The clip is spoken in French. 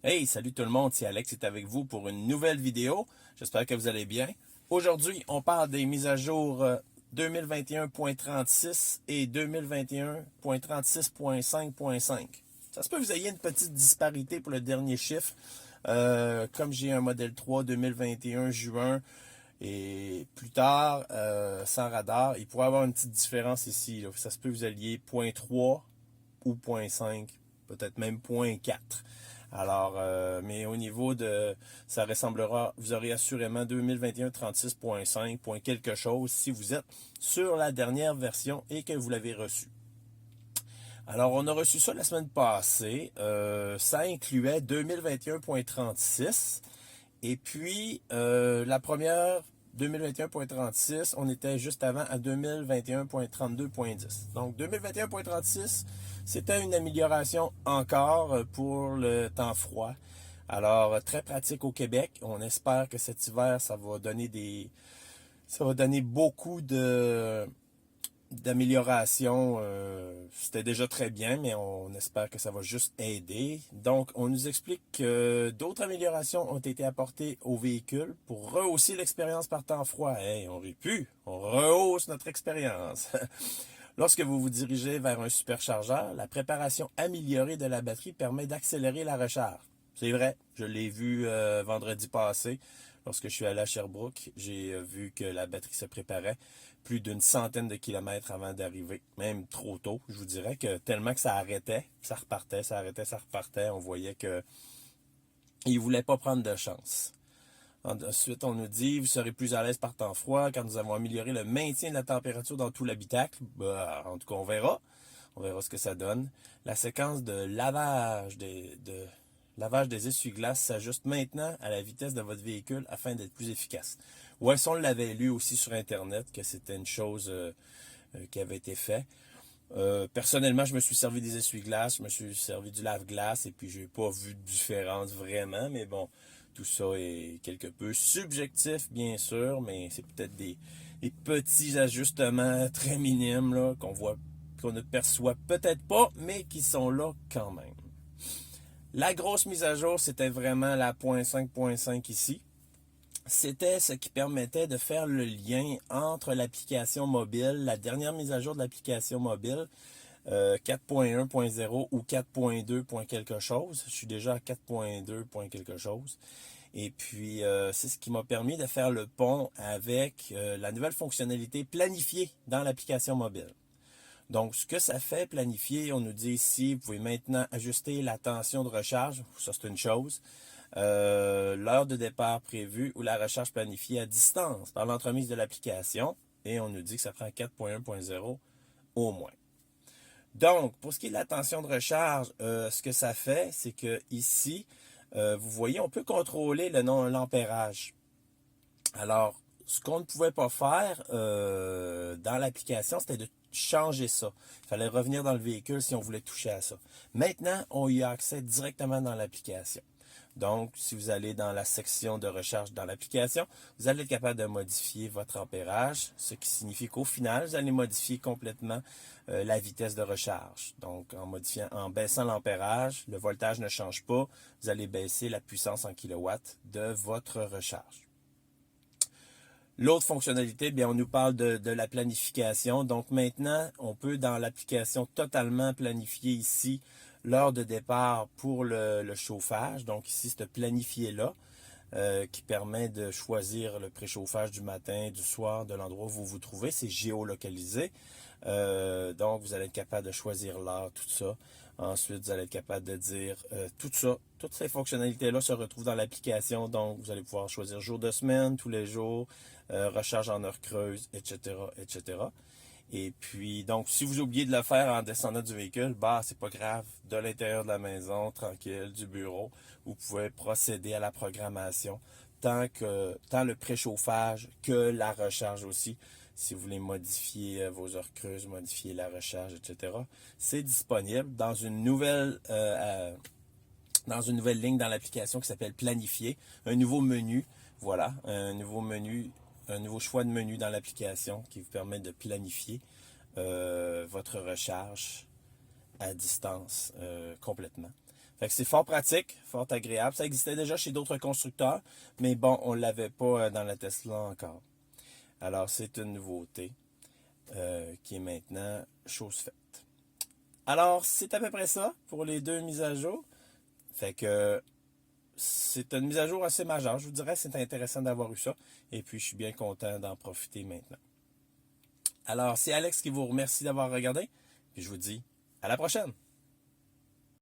Hey, salut tout le monde, c'est Alex, c'est avec vous pour une nouvelle vidéo. J'espère que vous allez bien. Aujourd'hui, on parle des mises à jour 2021.36 et 2021.36.5.5. Ça se peut que vous ayez une petite disparité pour le dernier chiffre. Comme j'ai un modèle 3 2021 juin et plus tard, sans radar, il pourrait y avoir une petite différence ici, là. Ça se peut que vous alliez 0.3 ou 0.5, peut-être même 0.4. Alors, mais au niveau de, ça ressemblera, vous aurez assurément 2021 36.5 point quelque chose si vous êtes sur la dernière version et que vous l'avez reçu. Alors, on a reçu ça la semaine passée. Ça incluait 2021.36 et puis la première 2021.36, on était juste avant à 2021.32.10. Donc 2021.36, c'était une amélioration encore pour le temps froid. Alors très pratique au Québec. On espère que cet hiver, ça va donner beaucoup de d'amélioration. C'était déjà très bien, mais on espère que ça va juste aider. Donc, on nous explique que d'autres améliorations ont été apportées au véhicule pour rehausser l'expérience par temps froid. Hey, on rehausse notre expérience. Lorsque vous vous dirigez vers un superchargeur, la préparation améliorée de la batterie permet d'accélérer la recharge. C'est vrai, je l'ai vu vendredi passé. Lorsque je suis allé à Sherbrooke, j'ai vu que la batterie se préparait plus d'une centaine de kilomètres avant d'arriver, même trop tôt. Je vous dirais que tellement que ça arrêtait, ça repartait, ça arrêtait, ça repartait, on voyait que il voulait pas prendre de chance. Ensuite, on nous dit, vous serez plus à l'aise par temps froid quand nous avons amélioré le maintien de la température dans tout l'habitacle. Bah, en tout cas, on verra. On verra ce que ça donne. La séquence de lavage des essuie-glaces s'ajuste maintenant à la vitesse de votre véhicule afin d'être plus efficace. Ouais, ça, on l'avait lu aussi sur Internet que c'était une chose qui avait été faite. Personnellement, je me suis servi des essuie-glaces, je me suis servi du lave-glace et puis j'ai pas vu de différence vraiment, mais bon, tout ça est quelque peu subjectif bien sûr, mais c'est peut-être des petits ajustements très minimes là, qu'on ne perçoit peut-être pas, mais qui sont là quand même. La grosse mise à jour, c'était vraiment la 0.5.5 ici. C'était ce qui permettait de faire le lien entre l'application mobile, la dernière mise à jour de l'application mobile, 4.1.0 ou 4.2. Quelque chose. Je suis déjà à 4.2. Quelque chose. Et puis, c'est ce qui m'a permis de faire le pont avec la nouvelle fonctionnalité planifiée dans l'application mobile. Donc, ce que ça fait planifier, on nous dit ici, vous pouvez maintenant ajuster la tension de recharge. Ça, c'est une chose. L'heure de départ prévue ou la recharge planifiée à distance par l'entremise de l'application. Et on nous dit que ça prend 4.1.0 au moins. Donc, pour ce qui est de la tension de recharge, ce que ça fait, c'est que ici, vous voyez, on peut contrôler l'ampérage. Alors, ce qu'on ne pouvait pas faire dans l'application, c'était de changer ça. Il fallait revenir dans le véhicule si on voulait toucher à ça. Maintenant, on y a accès directement dans l'application. Donc, si vous allez dans la section de recharge dans l'application, vous allez être capable de modifier votre ampérage, ce qui signifie qu'au final, vous allez modifier complètement la vitesse de recharge. Donc, en baissant l'ampérage, le voltage ne change pas, vous allez baisser la puissance en kilowatts de votre recharge. L'autre fonctionnalité, bien, on nous parle de la planification. Donc maintenant, on peut dans l'application totalement planifier ici l'heure de départ pour le chauffage. Donc ici, c'est planifié là qui permet de choisir le préchauffage du matin, du soir, de l'endroit où vous vous trouvez. C'est géolocalisé. Donc vous allez être capable de choisir l'heure, tout ça. Ensuite, vous allez être capable de dire tout ça. Toutes ces fonctionnalités-là se retrouvent dans l'application. Donc, vous allez pouvoir choisir jour de semaine, tous les jours, recharge en heure creuse, etc., etc. Et puis, donc, si vous oubliez de le faire en descendant du véhicule, bah, c'est pas grave. De l'intérieur de la maison, tranquille, du bureau, vous pouvez procéder à la programmation tant le préchauffage que la recharge aussi. Si vous voulez modifier vos heures creuses, modifier la recharge, etc. C'est disponible dans une nouvelle ligne dans l'application qui s'appelle Planifier, un nouveau menu, voilà, un nouveau choix de menu dans l'application qui vous permet de planifier votre recharge à distance complètement. Fait que c'est fort pratique, fort agréable. Ça existait déjà chez d'autres constructeurs, mais bon, on ne l'avait pas dans la Tesla encore. Alors, c'est une nouveauté qui est maintenant chose faite. Alors, c'est à peu près ça pour les deux mises à jour. Fait que c'est une mise à jour assez majeure. Je vous dirais, c'est intéressant d'avoir eu ça. Et puis, je suis bien content d'en profiter maintenant. Alors, c'est Alex qui vous remercie d'avoir regardé. Puis, je vous dis à la prochaine.